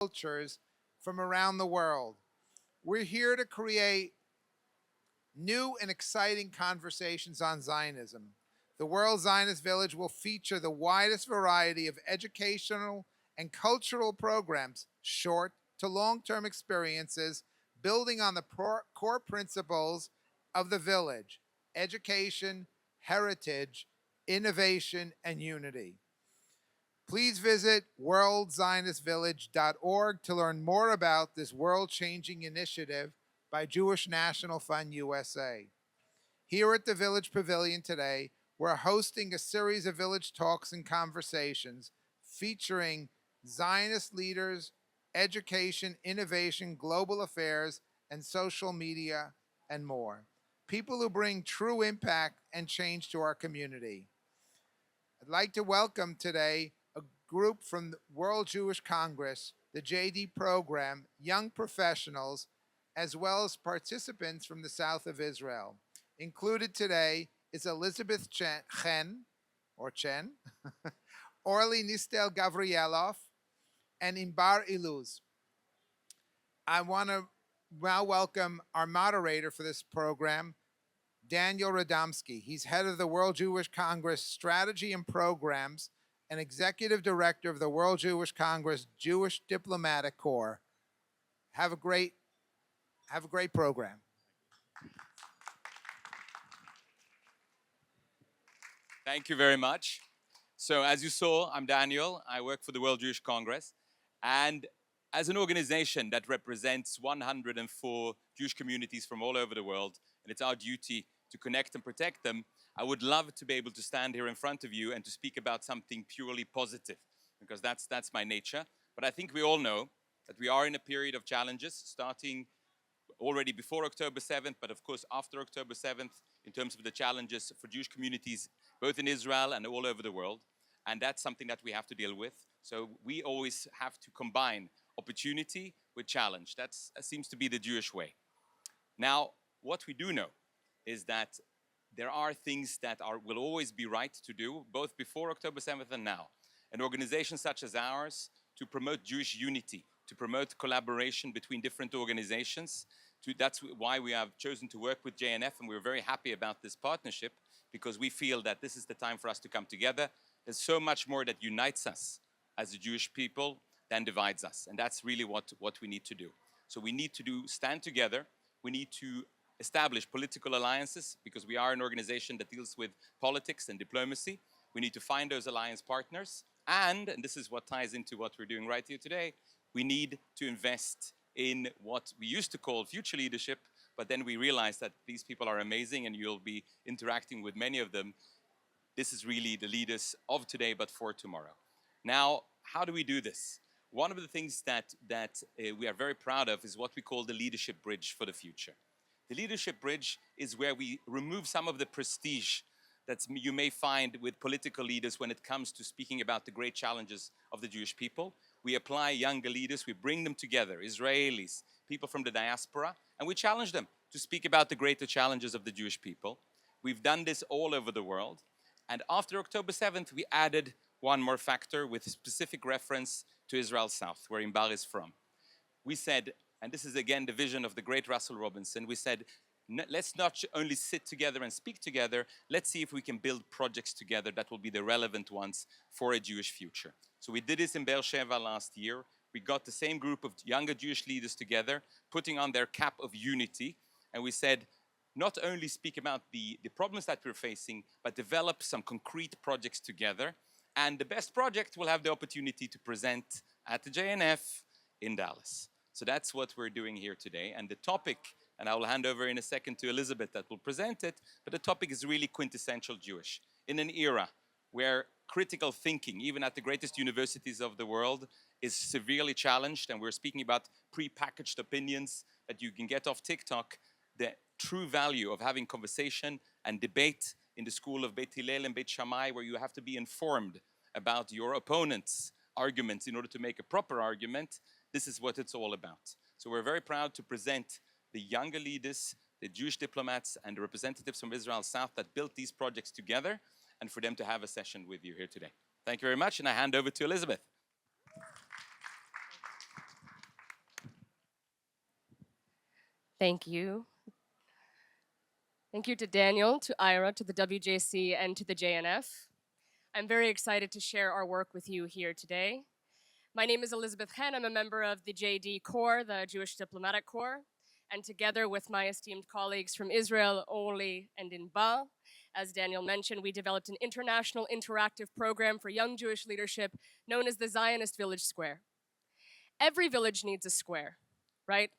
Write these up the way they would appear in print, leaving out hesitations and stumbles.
cultures from around the world. We're here to create new and exciting conversations on Zionism. The World Zionist Village will feature the widest variety of educational and cultural programs, short to long term experiences, building on the core principles of the village: education, heritage, innovation, and unity. Please visit worldzionistvillage.org to learn more about this world changing initiative by Jewish National Fund USA. Here at the Village Pavilion today, we're hosting a series of village talks and conversations featuring Zionist leaders, education, innovation, global affairs, and social media, and more. People who bring true impact and change to our community. I'd like to welcome today a group from the World Jewish Congress, the JD program, young professionals, as well as participants from the south of Israel. Included today is Elizabeth Chen, or Chen, Orly Nistel Gavrielov, and Imbar Iluz. I want to now welcome our moderator for this program, Daniel Radomski. He's head of the World Jewish Congress Strategy and Programs and executive director of the World Jewish Congress Jewish Diplomatic Corps. Have a great program. Thank you very much. So as you saw, I'm Daniel. I work for the World Jewish Congress. And as an organization that represents 104 Jewish communities from all over the world, and it's our duty to connect and protect them, I would love to be able to stand here in front of you and to speak about something purely positive, because that's my nature. But I think we all know that we are in a period of challenges, starting already before October 7th, but of course after October 7th, in terms of the challenges for Jewish communities, both in Israel and all over the world. And that's something that we have to deal with. So we always have to combine opportunity with challenge. That seems to be the Jewish way. Now, what we do know is that there are things that will always be right to do, both before October 7th and now. An organization such as ours, to promote Jewish unity, to promote collaboration between different organizations. That's why we have chosen to work with JNF, and we're very happy about this partnership, because we feel that this is the time for us to come together. There's so much more that unites us as a Jewish people than divides us, and that's really what we need to do. So we need to stand together. We need to establish political alliances, because we are an organization that deals with politics and diplomacy. We need to find those alliance partners, and this is what ties into what we're doing right here today, we need to invest in what we used to call future leadership, but then we realized that these people are amazing and you'll be interacting with many of them. This is really the leaders of today, but for tomorrow. Now, how do we do this? One of the things that we are very proud of is what we call the leadership bridge for the future. The leadership bridge is where we remove some of the prestige that you may find with political leaders when it comes to speaking about the great challenges of the Jewish people. We apply younger leaders, we bring them together, Israelis, people from the diaspora, and we challenge them to speak about the greater challenges of the Jewish people. We've done this all over the world. And after October 7th, we added one more factor with specific reference to Israel South, where Imbar is from. We said, and this is again the vision of the great Russell Robinson, we said, let's not only sit together and speak together, let's see if we can build projects together that will be the relevant ones for a Jewish future. So we did this in Beersheba last year. We got the same group of younger Jewish leaders together, putting on their cap of unity, and we said, not only speak about the problems that we're facing, but develop some concrete projects together. And the best project will have the opportunity to present at the JNF in Dallas. So that's what we're doing here today. And the topic, and I will hand over in a second to Elizabeth that will present it, but the topic is really quintessential Jewish. In an era where critical thinking, even at the greatest universities of the world, is severely challenged, and we're speaking about pre-packaged opinions that you can get off TikTok, the true value of having conversation and debate in the school of Beit Hillel and Beit Shammai, where you have to be informed about your opponent's arguments in order to make a proper argument, this is what it's all about. So we're very proud to present the younger leaders, the Jewish diplomats, and the representatives from Israel South that built these projects together, and for them to have a session with you here today. Thank you very much, and I hand over to Elizabeth. Thank you. Thank you to Daniel, to Ira, to the WJC, and to the JNF. I'm very excited to share our work with you here today. My name is Elizabeth Hen. I'm a member of the JD Corps, the Jewish Diplomatic Corps, and together with my esteemed colleagues from Israel, Orly, and Inbal, as Daniel mentioned, we developed an international interactive program for young Jewish leadership known as the Zionist Village Square. Every village needs a square, right?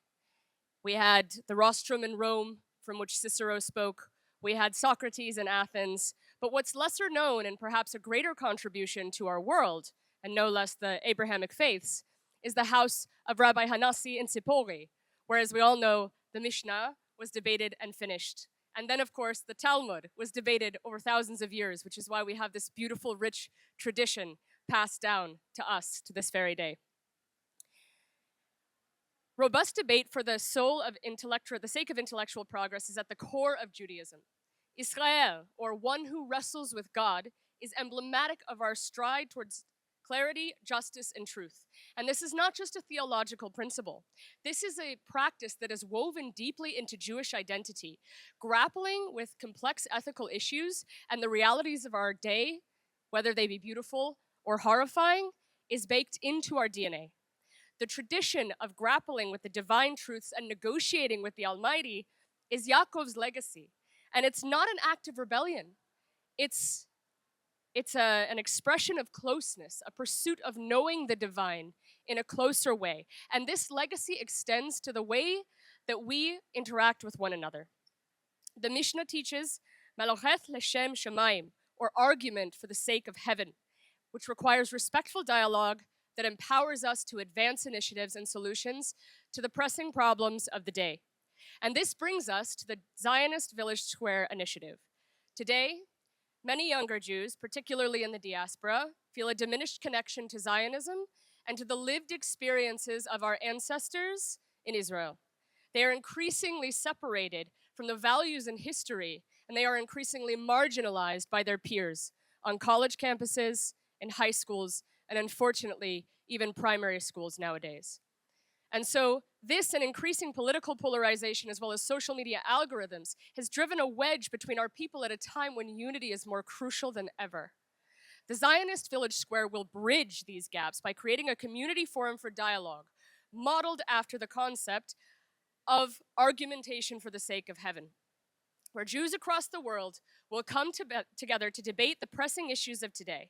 We had the rostrum in Rome, from which Cicero spoke. We had Socrates in Athens. But what's lesser known and perhaps a greater contribution to our world, and no less the Abrahamic faiths, is the house of Rabbi Hanassi in Sipori, where, as we all know, the Mishnah was debated and finished. And then, of course, the Talmud was debated over thousands of years, which is why we have this beautiful, rich tradition passed down to us to this very day. Robust debate for the sake of intellectual progress is at the core of Judaism. Israel, or one who wrestles with God, is emblematic of our stride towards clarity, justice, and truth. And this is not just a theological principle. This is a practice that is woven deeply into Jewish identity, grappling with complex ethical issues and the realities of our day, whether they be beautiful or horrifying, is baked into our DNA. The tradition of grappling with the divine truths and negotiating with the Almighty is Yaakov's legacy. And it's not an act of rebellion. It's an expression of closeness, a pursuit of knowing the divine in a closer way. And this legacy extends to the way that we interact with one another. The Mishnah teaches Malochet Leshem Shemaim, or argument for the sake of heaven, which requires respectful dialogue that empowers us to advance initiatives and solutions to the pressing problems of the day. And this brings us to the Zionist Village Square initiative. Today, many younger Jews, particularly in the diaspora, feel a diminished connection to Zionism and to the lived experiences of our ancestors in Israel. They are increasingly separated from the values and history, and they are increasingly marginalized by their peers on college campuses, in high schools, and unfortunately, even primary schools nowadays. And so this and increasing political polarization as well as social media algorithms has driven a wedge between our people at a time when unity is more crucial than ever. The Zionist Village Square will bridge these gaps by creating a community forum for dialogue, modeled after the concept of argumentation for the sake of heaven, where Jews across the world will come together to debate the pressing issues of today.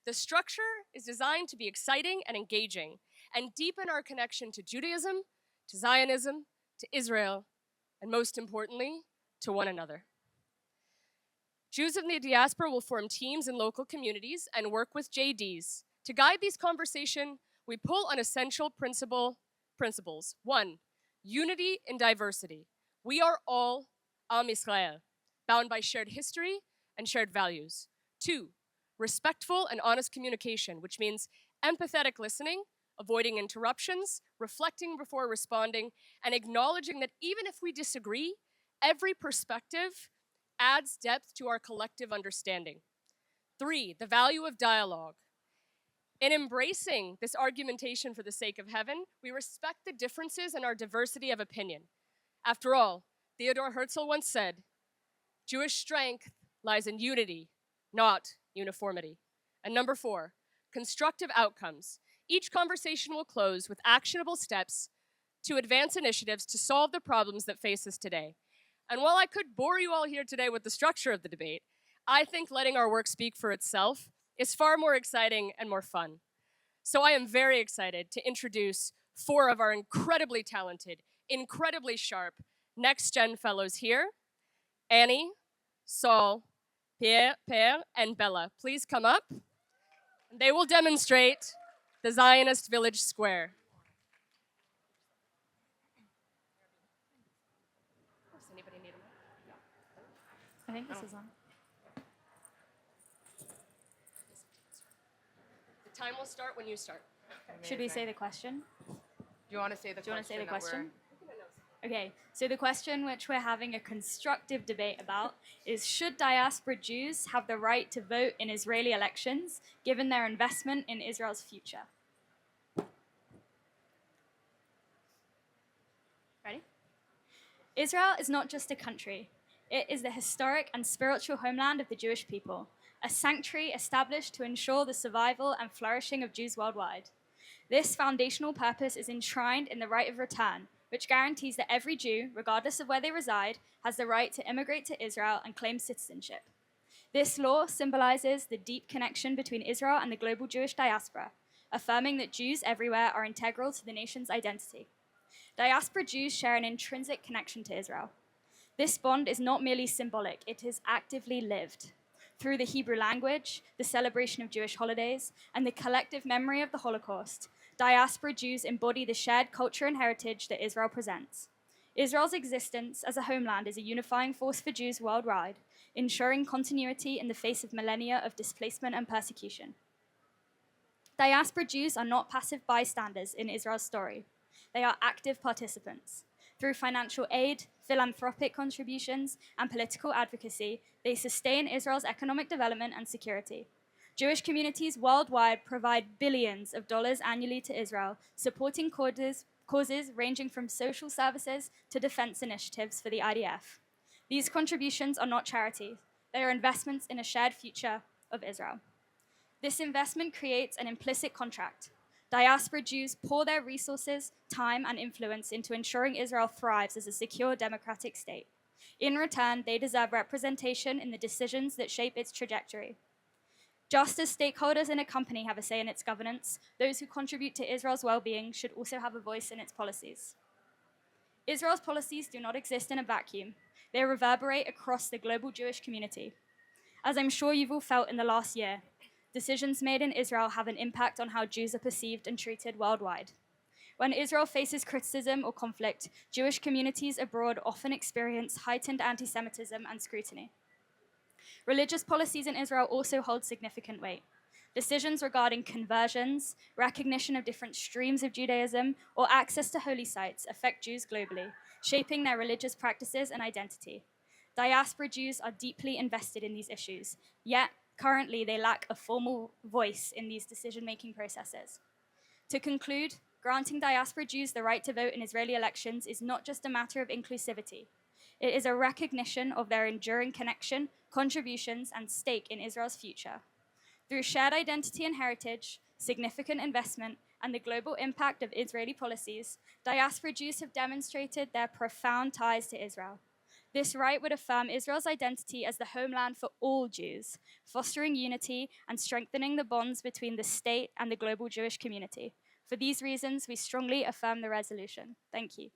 The structure is designed to be exciting and engaging and deepen our connection to Judaism, to Zionism, to Israel, and most importantly, to one another. Jews in the diaspora will form teams in local communities and work with JDs. To guide these conversations, we pull on essential principles. 1, unity in diversity. We are all Am Israel, bound by shared history and shared values. 2, respectful and honest communication, which means empathetic listening, avoiding interruptions, reflecting before responding, and acknowledging that even if we disagree, every perspective adds depth to our collective understanding. 3, the value of dialogue. In embracing this argumentation for the sake of heaven, we respect the differences and our diversity of opinion. After all, Theodore Herzl once said, Jewish strength lies in unity, not uniformity. And number 4, constructive outcomes. Each conversation will close with actionable steps to advance initiatives to solve the problems that face us today. And while I could bore you all here today with the structure of the debate, I think letting our work speak for itself is far more exciting and more fun. So I am very excited to introduce 4 of our incredibly talented, incredibly sharp next-gen fellows here. Annie, Saul, Pierre, and Bella. Please come up. They will demonstrate the Zionist Village Square. Does anybody need a mic? I think this is on. The time will start when you start. Should we say the question? Do you want to say the Do you want to say the question? question? Okay, so the question which we're having a constructive debate about is, should diaspora Jews have the right to vote in Israeli elections given their investment in Israel's future? Ready? Israel is not just a country, it is the historic and spiritual homeland of the Jewish people, a sanctuary established to ensure the survival and flourishing of Jews worldwide. This foundational purpose is enshrined in the right of return, which guarantees that every Jew, regardless of where they reside, has the right to immigrate to Israel and claim citizenship. This law symbolizes the deep connection between Israel and the global Jewish diaspora, affirming that Jews everywhere are integral to the nation's identity. Diaspora Jews share an intrinsic connection to Israel. This bond is not merely symbolic, it is actively lived. Through the Hebrew language, the celebration of Jewish holidays, and the collective memory of the Holocaust, diaspora Jews embody the shared culture and heritage that Israel presents. Israel's existence as a homeland is a unifying force for Jews worldwide, ensuring continuity in the face of millennia of displacement and persecution. Diaspora Jews are not passive bystanders in Israel's story. They are active participants. Through financial aid, philanthropic contributions, and political advocacy, they sustain Israel's economic development and security. Jewish communities worldwide provide billions of dollars annually to Israel, supporting causes ranging from social services to defense initiatives for the IDF. These contributions are not charity, they are investments in a shared future of Israel. This investment creates an implicit contract. Diaspora Jews pour their resources, time, and influence into ensuring Israel thrives as a secure democratic state. In return, they deserve representation in the decisions that shape its trajectory. Just as stakeholders in a company have a say in its governance, those who contribute to Israel's well-being should also have a voice in its policies. Israel's policies do not exist in a vacuum. They reverberate across the global Jewish community. As I'm sure you've all felt in the last year, decisions made in Israel have an impact on how Jews are perceived and treated worldwide. When Israel faces criticism or conflict, Jewish communities abroad often experience heightened anti-Semitism and scrutiny. Religious policies in Israel also hold significant weight. Decisions regarding conversions, recognition of different streams of Judaism, or access to holy sites affect Jews globally, shaping their religious practices and identity. Diaspora Jews are deeply invested in these issues, yet currently they lack a formal voice in these decision-making processes. To conclude, granting diaspora Jews the right to vote in Israeli elections is not just a matter of inclusivity. It is a recognition of their enduring connection, contributions, and stake in Israel's future. Through shared identity and heritage, significant investment, and the global impact of Israeli policies, diaspora Jews have demonstrated their profound ties to Israel. This right would affirm Israel's identity as the homeland for all Jews, fostering unity and strengthening the bonds between the state and the global Jewish community. For these reasons, we strongly affirm the resolution. Thank you.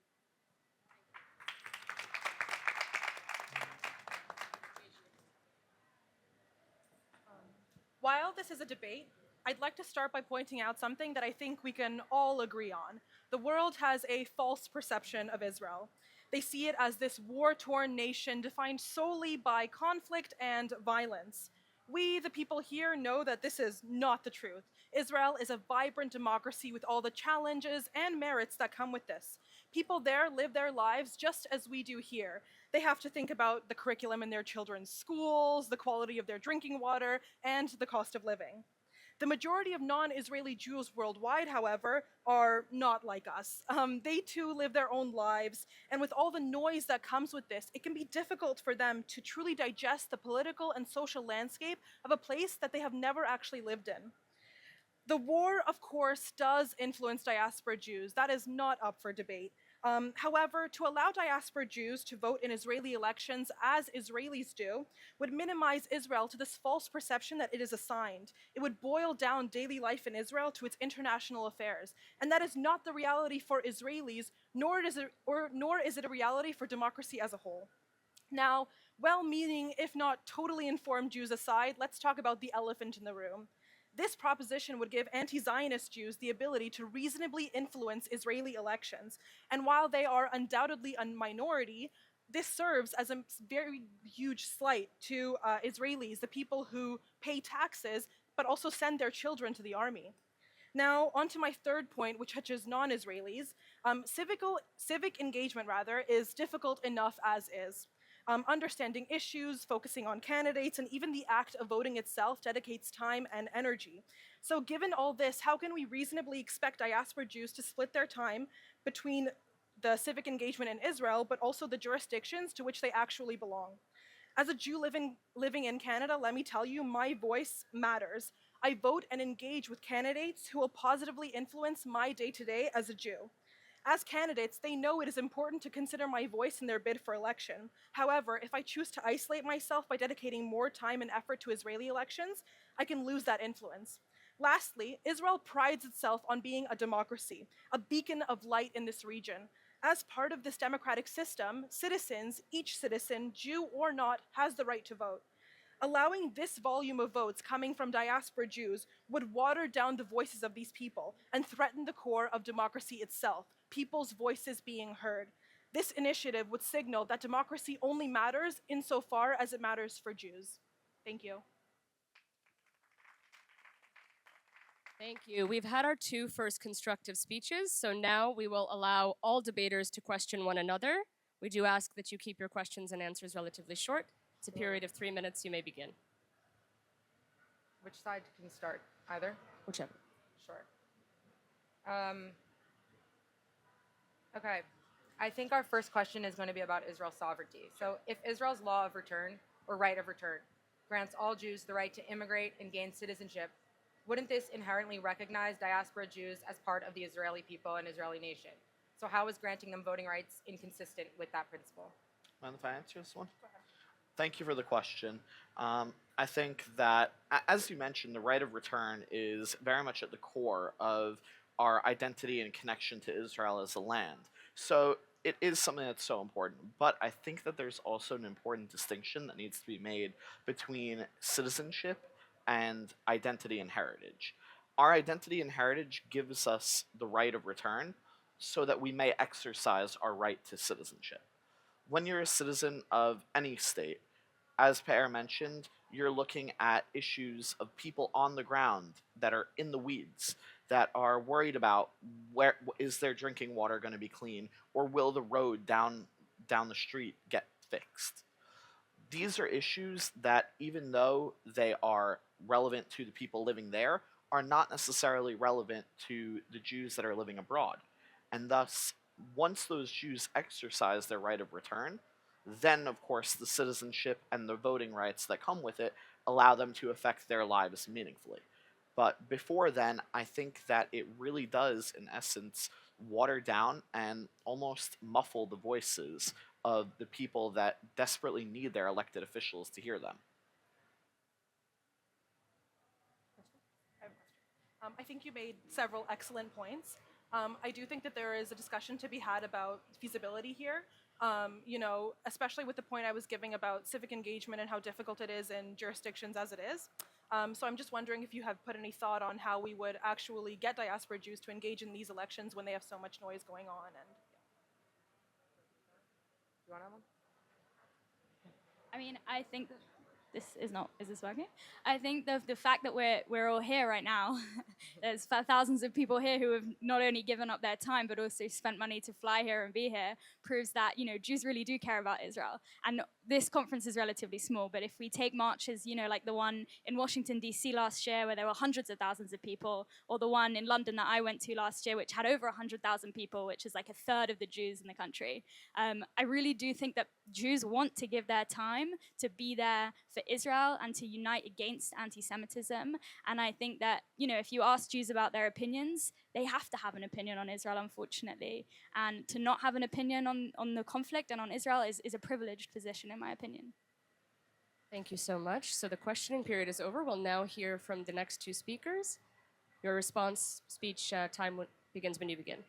While this is a debate, I'd like to start by pointing out something that I think we can all agree on. The world has a false perception of Israel. They see it as this war-torn nation defined solely by conflict and violence. We, the people here, know that this is not the truth. Israel is a vibrant democracy with all the challenges and merits that come with this. People there live their lives just as we do here. They have to think about the curriculum in their children's schools, the quality of their drinking water, and the cost of living. The majority of non-Israeli Jews worldwide, however, are not like us. They too live their own lives, and with all the noise that comes with this, it can be difficult for them to truly digest the political and social landscape of a place that they have never actually lived in. The war, of course, does influence diaspora Jews. That is not up for debate. However, to allow diaspora Jews to vote in Israeli elections as Israelis do would minimize Israel to this false perception that it is assigned. It would boil down daily life in Israel to its international affairs. And that is not the reality for Israelis, nor is it a reality for democracy as a whole. Now, well-meaning, if not totally informed Jews aside, let's talk about the elephant in the room. This proposition would give anti-Zionist Jews the ability to reasonably influence Israeli elections. And while they are undoubtedly a minority, this serves as a very huge slight to Israelis, the people who pay taxes, but also send their children to the army. Now, on to my third point, which touches non-Israelis. Civic engagement, is difficult enough as is. Understanding issues, focusing on candidates, and even the act of voting itself dedicates time and energy. So given all this, how can we reasonably expect diaspora Jews to split their time between the civic engagement in Israel, but also the jurisdictions to which they actually belong. As a Jew living in Canada, let me tell you, my voice matters. I vote and engage with candidates who will positively influence my day-to-day as a Jew. As candidates, they know it is important to consider my voice in their bid for election. However, if I choose to isolate myself by dedicating more time and effort to Israeli elections, I can lose that influence. Lastly, Israel prides itself on being a democracy, a beacon of light in this region. As part of this democratic system, citizens, each citizen, Jew or not, has the right to vote. Allowing this volume of votes coming from diaspora Jews would water down the voices of these people and threaten the core of democracy itself, people's voices being heard. This initiative would signal that democracy only matters insofar as it matters for Jews. Thank you. Thank you. We've had our two first constructive speeches, so now we will allow all debaters to question one another. We do ask that you keep your questions and answers relatively short. It's a period of 3 minutes. You may begin. Which side can start? Either? Whichever. Sure. Okay. I think our first question is going to be about Israel's sovereignty. So if Israel's law of return, or right of return, grants all Jews the right to immigrate and gain citizenship, wouldn't this inherently recognize diaspora Jews as part of the Israeli people and Israeli nation? So how is granting them voting rights inconsistent with that principle? Mind if I answer this one? Thank you for the question. I think that, as you mentioned, the right of return is very much at the core of our identity and connection to Israel as a land. So it is something that's so important. But I think that there's also an important distinction that needs to be made between citizenship and identity and heritage. Our identity and heritage gives us the right of return so that we may exercise our right to citizenship. When you're a citizen of any state, as Pe'er mentioned, you're looking at issues of people on the ground that are in the weeds, that are worried about where is their drinking water going to be clean, or will the road down the street get fixed. These are issues that, even though they are relevant to the people living there, are not necessarily relevant to the Jews that are living abroad. And thus, once those Jews exercise their right of return, then, of course, the citizenship and the voting rights that come with it allow them to affect their lives meaningfully. But before then, I think that it really does, in essence, water down and almost muffle the voices of the people that desperately need their elected officials to hear them. I think you made several excellent points. I do think that there is a discussion to be had about feasibility here. Especially with the point I was giving about civic engagement and how difficult it is in jurisdictions as it is. So I'm just wondering if you have put any thought on how we would actually get diaspora Jews to engage in these elections when they have so much noise going on. And You want to have one? I mean, I think that is this working? I think the fact that we're all here right now, there's thousands of people here who have not only given up their time but also spent money to fly here and be here, proves that, Jews really do care about Israel. And this conference is relatively small, but if we take marches, like the one in Washington, D.C. last year where there were hundreds of thousands of people, or the one in London that I went to last year, which had over 100,000 people, which is like a third of the Jews in the country. I really do think that Jews want to give their time to be there for Israel and to unite against anti-Semitism. And I think that, if you ask Jews about their opinions, they have to have an opinion on Israel, unfortunately. And to not have an opinion on the conflict and on Israel is a privileged position, in my opinion. Thank you so much. So the questioning period is over. We'll now hear from the next two speakers. Your response speech time begins when you begin.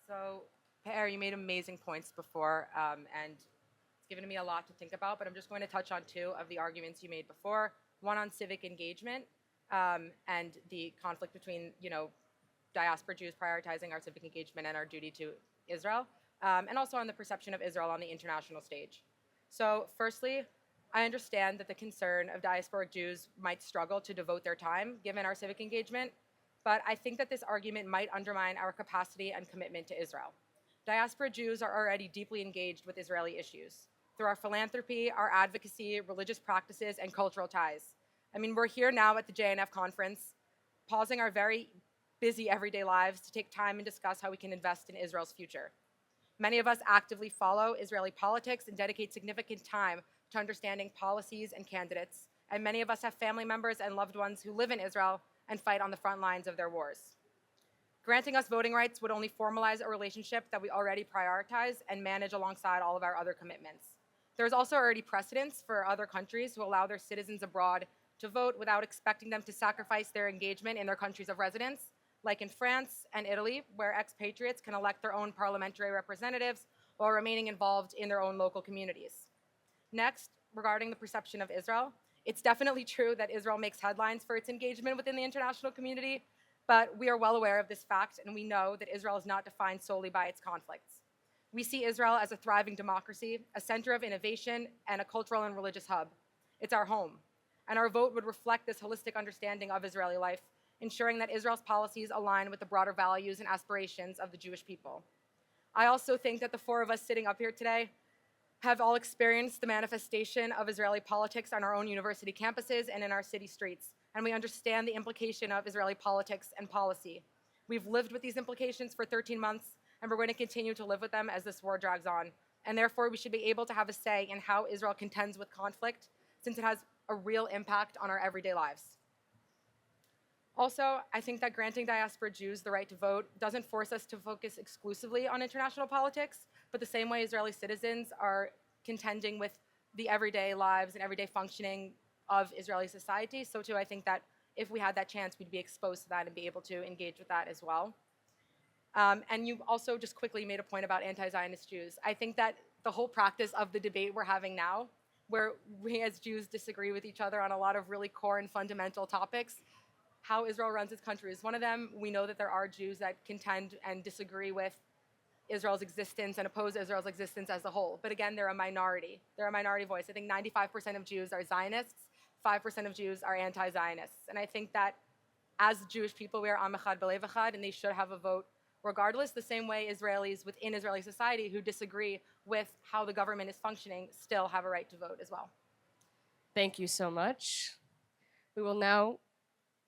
So, Pe'er, you made amazing points before, and it's given me a lot to think about, but I'm just going to touch on two of the arguments you made before. One on civic engagement and the conflict between, diaspora Jews prioritizing our civic engagement and our duty to Israel, and also on the perception of Israel on the international stage. So, firstly, I understand that the concern of diaspora Jews might struggle to devote their time given our civic engagement, but I think that this argument might undermine our capacity and commitment to Israel. Diaspora Jews are already deeply engaged with Israeli issues through our philanthropy, our advocacy, religious practices, and cultural ties. I mean, we're here now at the JNF conference, pausing our very busy everyday lives to take time and discuss how we can invest in Israel's future. Many of us actively follow Israeli politics and dedicate significant time to understanding policies and candidates, and many of us have family members and loved ones who live in Israel and fight on the front lines of their wars. Granting us voting rights would only formalize a relationship that we already prioritize and manage alongside all of our other commitments. There's also already precedence for other countries who allow their citizens abroad to vote without expecting them to sacrifice their engagement in their countries of residence, like in France and Italy, where expatriates can elect their own parliamentary representatives while remaining involved in their own local communities. Next, regarding the perception of Israel, it's definitely true that Israel makes headlines for its engagement within the international community, but we are well aware of this fact, and we know that Israel is not defined solely by its conflicts. We see Israel as a thriving democracy, a center of innovation, and a cultural and religious hub. It's our home, and our vote would reflect this holistic understanding of Israeli life, ensuring that Israel's policies align with the broader values and aspirations of the Jewish people. I also think that the four of us sitting up here today have all experienced the manifestation of Israeli politics on our own university campuses and in our city streets, and we understand the implication of Israeli politics and policy. We've lived with these implications for 13 months, and we're going to continue to live with them as this war drags on. And therefore, we should be able to have a say in how Israel contends with conflict, since it has a real impact on our everyday lives. Also, I think that granting diaspora Jews the right to vote doesn't force us to focus exclusively on international politics, but the same way Israeli citizens are contending with the everyday lives and everyday functioning of Israeli society, so too I think that if we had that chance, we'd be exposed to that and be able to engage with that as well. And you also just quickly made a point about anti-Zionist Jews. I think that the whole practice of the debate we're having now, where we as Jews disagree with each other on a lot of really core and fundamental topics, how Israel runs its country is one of them. We know that there are Jews that contend and disagree with Israel's existence and oppose Israel's existence as a whole. But again, they're a minority. They're a minority voice. I think 95% of Jews are Zionists, 5% of Jews are anti-Zionists. And I think that as Jewish people, we are Am Echad B'Lev Echad, and they should have a vote regardless, the same way Israelis within Israeli society who disagree with how the government is functioning still have a right to vote as well. Thank you so much. We will now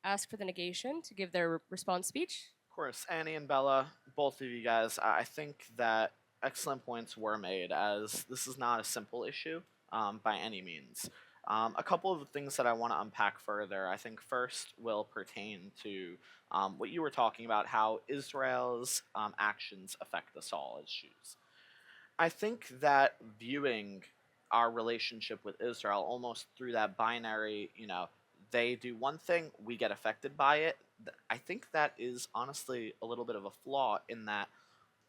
ask for the negation to give their response speech. Of course, Annie and Bella, both of you guys, I think that excellent points were made, as this is not a simple issue by any means. A couple of things that I want to unpack further, I think first will pertain to what you were talking about, how Israel's actions affect us all as Jews. I think that viewing our relationship with Israel almost through that binary, they do one thing, we get affected by it, I think that is honestly a little bit of a flaw in that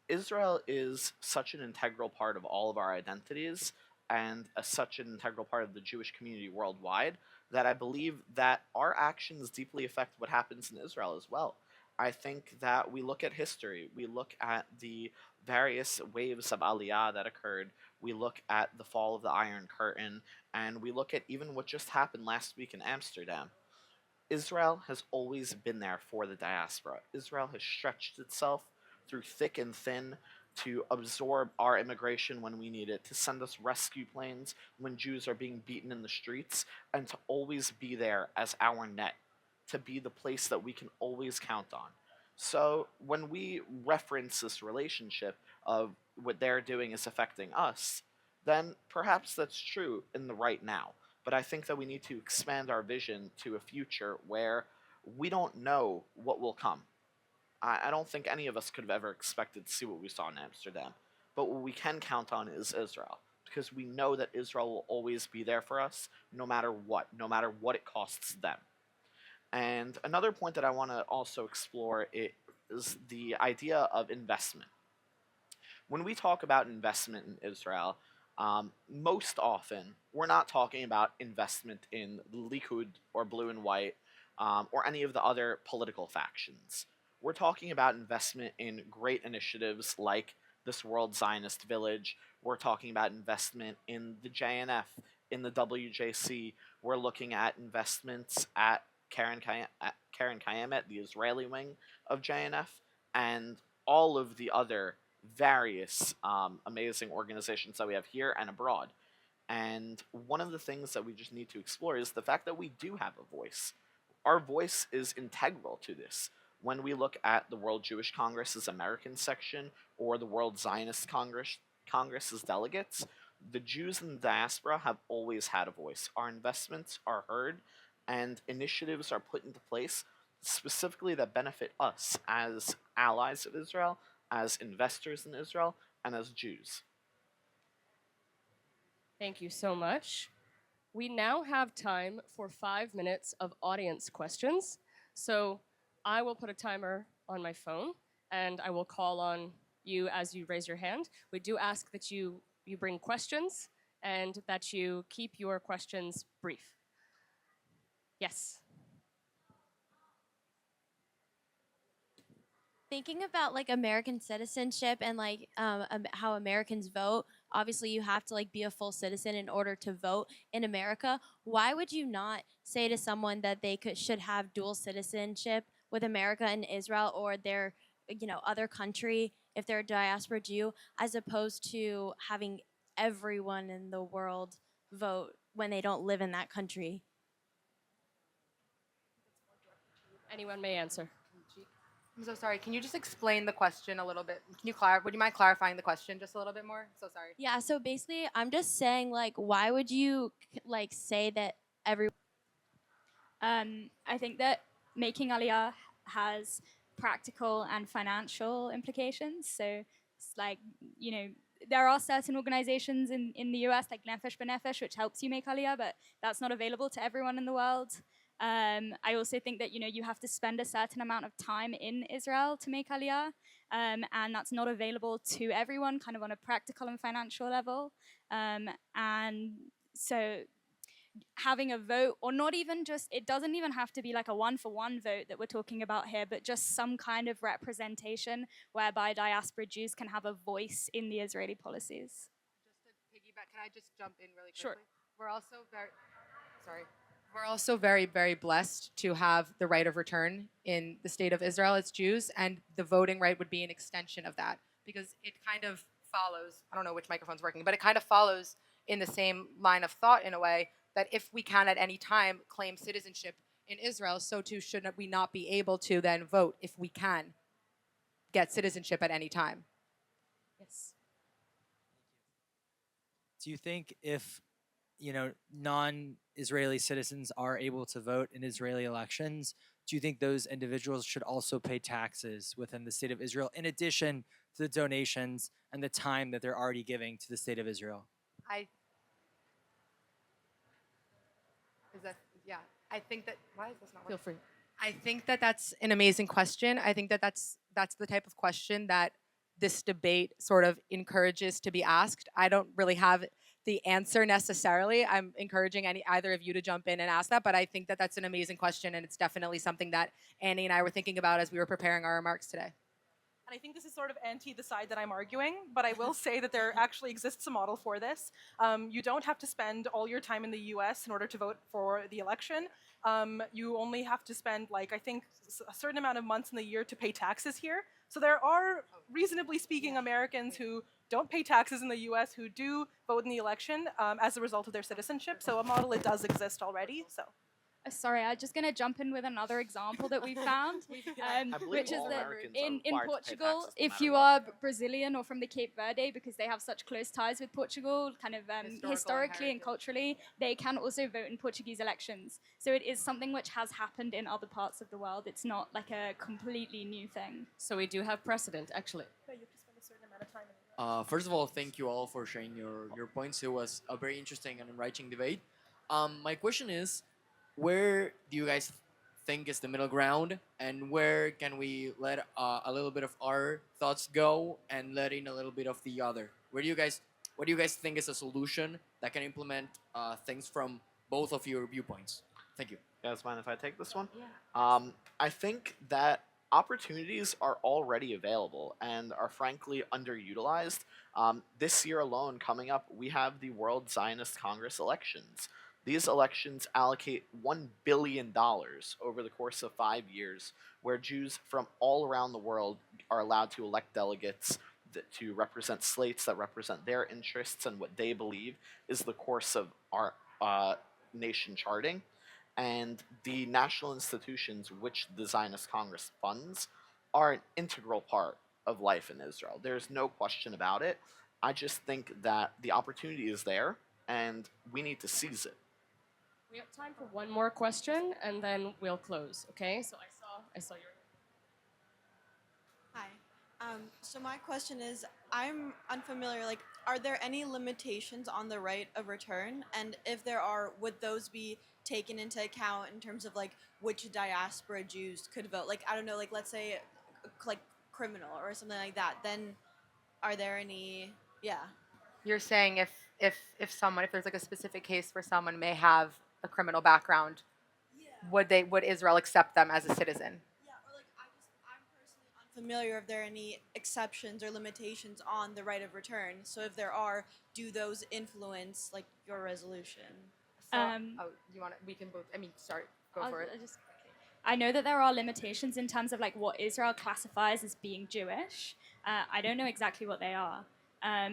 Israel is such an integral part of all of our identities and such an integral part of the Jewish community worldwide that I believe that our actions deeply affect what happens in Israel as well. I think that we look at history, we look at the various waves of Aliyah that occurred, we look at the fall of the Iron Curtain, and we look at even what just happened last week in Amsterdam. Israel has always been there for the diaspora. Israel has stretched itself through thick and thin to absorb our immigration when we need it, to send us rescue planes when Jews are being beaten in the streets, and to always be there as our net, to be the place that we can always count on. So when we reference this relationship of what they're doing is affecting us, then perhaps that's true in the right now. But I think that we need to expand our vision to a future where we don't know what will come. I don't think any of us could have ever expected to see what we saw in Amsterdam. But what we can count on is Israel, because we know that Israel will always be there for us, no matter what it costs them. And another point that I want to also explore is the idea of investment. When we talk about investment in Israel, most often we're not talking about investment in Likud or Blue and White or any of the other political factions. We're talking about investment in great initiatives like this World Zionist Village. We're talking about investment in the JNF, in the WJC. We're looking at investments at Karen Kayemet, the Israeli wing of JNF, and all of the other various amazing organizations that we have here and abroad. And one of the things that we just need to explore is the fact that we do have a voice. Our voice is integral to this. When we look at the World Jewish Congress's American section, or the World Zionist Congress's delegates, the Jews in the diaspora have always had a voice. Our investments are heard, and initiatives are put into place specifically that benefit us as allies of Israel, as investors in Israel, and as Jews. Thank you so much. We now have time for 5 minutes of audience questions. So I will put a timer on my phone and I will call on you as you raise your hand. We do ask that you bring questions and that you keep your questions brief. Yes. Thinking about like American citizenship and like how Americans vote, obviously you have to like be a full citizen in order to vote in America. Why would you not say to someone that they should have dual citizenship with America and Israel or their other country if they're a diaspora Jew, as opposed to having everyone in the world vote when they don't live in that country? Anyone may answer. I'm so sorry. Can you just explain the question a little bit? Would you mind clarifying the question just a little bit more? So sorry. Yeah, so basically I'm just saying, like, why would you like say that every I think that making Aliyah has practical and financial implications. So it's like, there are certain organizations in the US, like Nefesh B'Nefesh, which helps you make Aliyah, but that's not available to everyone in the world. I also think that, you have to spend a certain amount of time in Israel to make Aliyah, and that's not available to everyone, kind of on a practical and financial level. And so having a vote, or not even just, it doesn't even have to be like a one-for-one vote that we're talking about here, but just some kind of representation whereby diaspora Jews can have a voice in the Israeli policies. Just to piggyback, can I just jump in really quickly? Sure. We're also very, very blessed to have the right of return in the state of Israel as Jews, and the voting right would be an extension of that because it kind of follows, I don't know which microphone's working, but it kind of follows in the same line of thought in a way that if we can at any time claim citizenship in Israel, so too should we not be able to then vote if we can get citizenship at any time. Yes. Do you think if non-Israeli citizens are able to vote in Israeli elections, do you think those individuals should also pay taxes within the state of Israel in addition to the donations and the time that they're already giving to the state of Israel? I think that, why is this not Feel working? free. I think that that's an amazing question. I think that that's the type of question that this debate sort of encourages to be asked. I don't really have the answer necessarily. I'm encouraging either of you to jump in and ask that, but I think that that's an amazing question, and it's definitely something that Annie and I were thinking about as we were preparing our remarks today. And I think this is sort of anti the side that I'm arguing, but I will say that there actually exists a model for this. You don't have to spend all your time in the US in order to vote for the election. You only have to spend, like, I think a certain amount of months in the year to pay taxes here. So there are, reasonably speaking, Americans who don't pay taxes in the US who do vote in the election as a result of their citizenship. So a model, it does exist already. So. Sorry, I'm just going to jump in with another example that we found, which is that in Portugal, if you are Brazilian or from the Cape Verde, because they have such close ties with Portugal, kind of historically and culturally, they can also vote in Portuguese elections. So it is something which has happened in other parts of the world. It's not like a completely new thing. So we do have precedent, actually. Yeah, you have to spend a certain amount of time in the US. First of all, thank you all for sharing your points. It was a very interesting and enriching debate. My question is, where do you guys think is the middle ground, and where can we let a little bit of our thoughts go and let in a little bit of the other? What do you guys think is a solution that can implement things from both of your viewpoints? Thank you. You guys mind if I take this one? Yeah. I think that opportunities are already available and are frankly underutilized. This year alone, coming up, we have the World Zionist Congress elections. These elections allocate $1 billion over the course of 5 years, where Jews from all around the world are allowed to elect delegates to represent slates that represent their interests and what they believe is the course of our nation charting. And the national institutions which the Zionist Congress funds are an integral part of life in Israel. There's no question about it. I just think that the opportunity is there, and we need to seize it. We have time for one more question, and then we'll close. Okay? So I saw your. Hi. So my question is, I'm unfamiliar. Like, are there any limitations on the right of return? And if there are, would those be taken into account in terms of like which diaspora Jews could vote? Like, I don't know. Like, let's say, like criminal or something like that. Then, are there any? Yeah. You're saying if someone, if there's like a specific case where someone may have a criminal background, would Israel accept them as a citizen? Yeah, or like I'm personally unfamiliar if there are any exceptions or limitations on the right of return. So if there are, do those influence like your resolution? So, you want to? We can both. I mean, start. Go for it. I know that there are limitations in terms of like what Israel classifies as being Jewish. I don't know exactly what they are.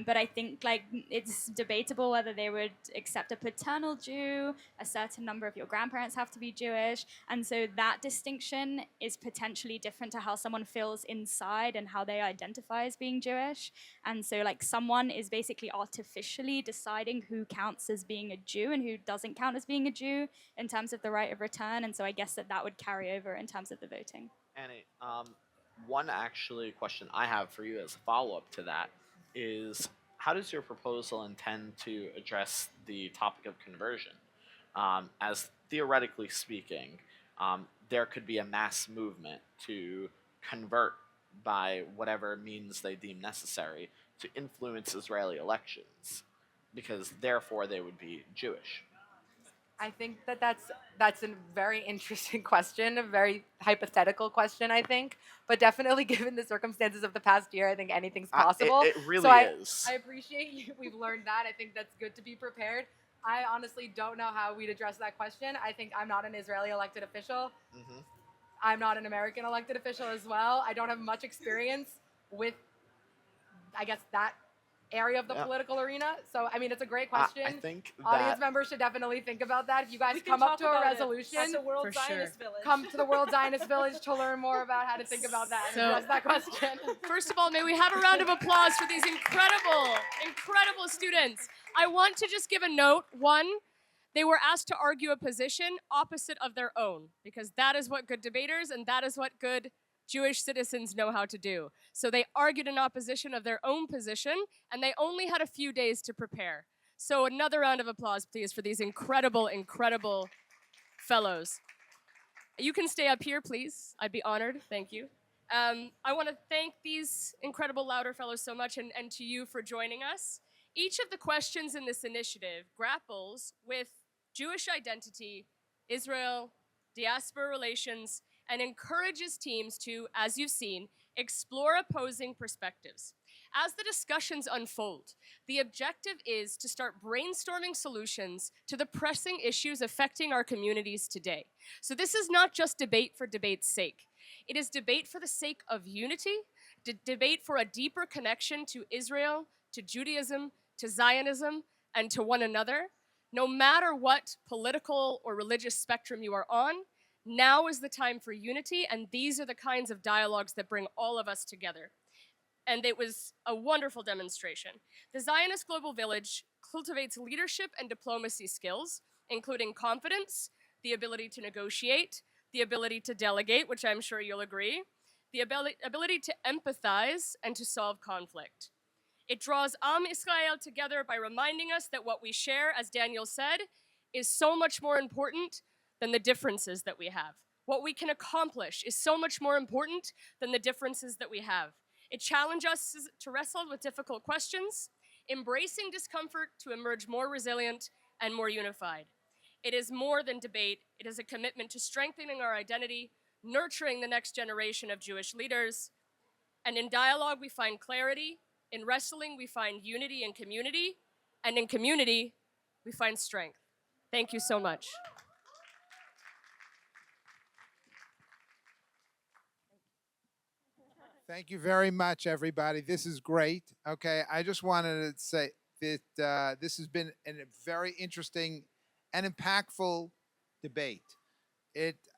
But I think like it's debatable whether they would accept a paternal Jew. A certain number of your grandparents have to be Jewish, and so that distinction is potentially different to how someone feels inside and how they identify as being Jewish. And so like someone is basically artificially deciding who counts as being a Jew and who doesn't count as being a Jew in terms of the right of return. And so I guess that would carry over in terms of the voting. Annie, one actually question I have for you as a follow-up to that is, how does your proposal intend to address the topic of conversion? As theoretically speaking, there could be a mass movement to convert by whatever means they deem necessary to influence Israeli elections, because therefore they would be Jewish. I think that's a very interesting question, a very hypothetical question, I think. But definitely, given the circumstances of the past year, I think anything's possible. It really so is. I appreciate you. We've learned that. I think that's good to be prepared. I honestly don't know how we'd address that question. I think I'm not an Israeli elected official. Mm-hmm. I'm not an American elected official as well. I don't have much experience with, I guess, that area of the political arena. So, I mean, it's a great question. I think audience members should definitely think about that. If you guys come up to a resolution, at the World For Zionist sure. Village. come to the World Zionist Village to learn more about how to think about that and So- address that question. First of all, may we have a round of applause for these incredible students. I want to just give a note. One, they were asked to argue a position opposite of their own, because that is what good debaters and that is what good Jewish citizens know how to do. So they argued in opposition of their own position, and they only had a few days to prepare. So another round of applause, please, for these incredible fellows. You can stay up here, please. I'd be honored. Thank you. I want to thank these incredible Louder Fellows so much, and to you for joining us. Each of the questions in this initiative grapples with Jewish identity, Israel, diaspora relations, and encourages teams to, as you've seen, explore opposing perspectives. As the discussions unfold, the objective is to start brainstorming solutions to the pressing issues affecting our communities today. So this is not just debate for debate's sake. It is debate for the sake of unity, debate for a deeper connection to Israel, to Judaism, to Zionism, and to one another. No matter what political or religious spectrum you are on, now is the time for unity, and these are the kinds of dialogues that bring all of us together. And it was a wonderful demonstration. The Zionist Global Village cultivates leadership and diplomacy skills, including confidence, the ability to negotiate, the ability to delegate, which I'm sure you'll agree, the ability to empathize and to solve conflict. It draws Am Israel together by reminding us that what we share, as Daniel said, is so much more important than the differences that we have. What we can accomplish is so much more important than the differences that we have. It challenges us to wrestle with difficult questions, embracing discomfort to emerge more resilient and more unified. It is more than debate. It is a commitment to strengthening our identity, nurturing the next generation of Jewish leaders. And in dialogue, we find clarity. In wrestling, we find unity and community. And in community, we find strength. Thank you so much. Thank you very much, everybody. This is great. Okay, I just wanted to say that this has been a very interesting and impactful debate.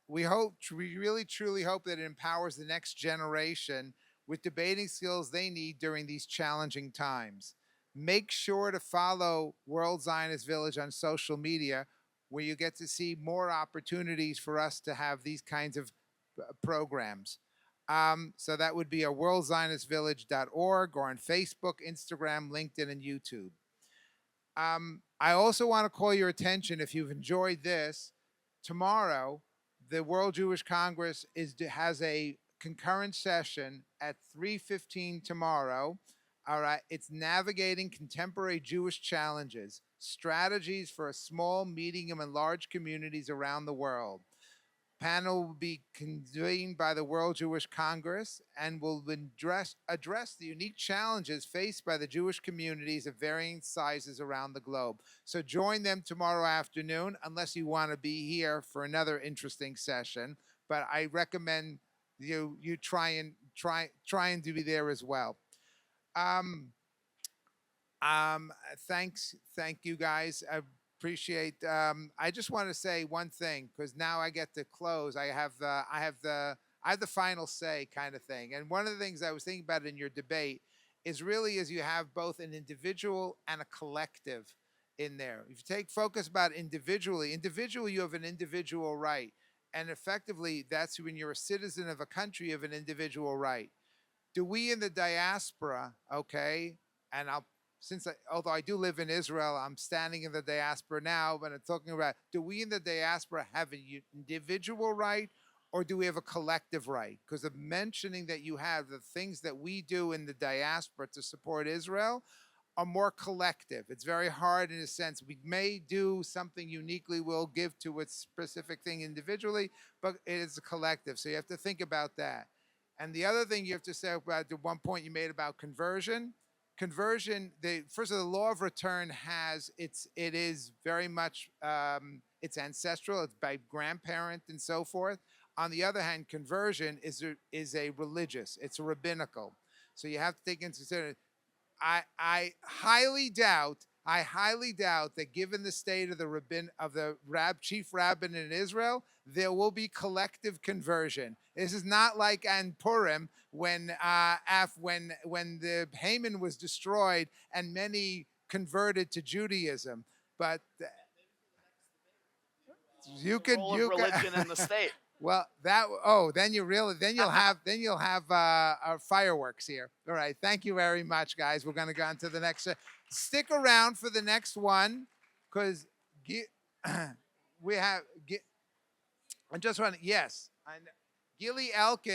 We really truly hope that it empowers the next generation with debating skills they need during these challenging times. Make sure to follow World Zionist Village on social media, where you get to see more opportunities for us to have these kinds of programs. So that would be at worldzionistvillage.org or on Facebook, Instagram, LinkedIn, and YouTube. I also want to call your attention, if you've enjoyed this, tomorrow the World Jewish Congress has a concurrent session at 3:15 tomorrow. All right, it's navigating contemporary Jewish challenges, strategies for a small, medium, and large communities around the world. Panel will be convened by the World Jewish Congress and will address the unique challenges faced by the Jewish communities of varying sizes around the globe. So join them tomorrow afternoon, unless you want to be here for another interesting session. But I recommend you try and to be there as well. Thank you guys. I appreciate. I just want to say one thing, because now I get to close. I have the final say, kind of thing. And one of the things I was thinking about in your debate is you have both an individual and a collective in there. If you take focus about individually, you have an individual right, and effectively that's when you're a citizen of a country, you have an individual right. Do we in the diaspora, okay, and although I do live in Israel, I'm standing in the diaspora now, but I'm talking about, do we in the diaspora have an individual right, or do we have a collective right? Because the mentioning that you have, the things that we do in the diaspora to support Israel are more collective. It's very hard in a sense. We may do something uniquely, we'll give to a specific thing individually, but it is a collective. So you have to think about that. And the other thing you have to say about the one point you made about conversion, first of all, the law of return it is very much it's ancestral. It's by grandparent and so forth. On the other hand, conversion is a religious. It's a rabbinical. So you have to take into consideration. I highly doubt that, given the state of the chief rabbin in Israel, there will be collective conversion. This is not like on Purim when the Haman was destroyed and many converted to Judaism. But you can Role of religion in the state. Well, then you'll have fireworks here. All right, thank you very much, guys. We're going to go on to the next. Stick around for the next one, because we have. I just want Gilly Elkin.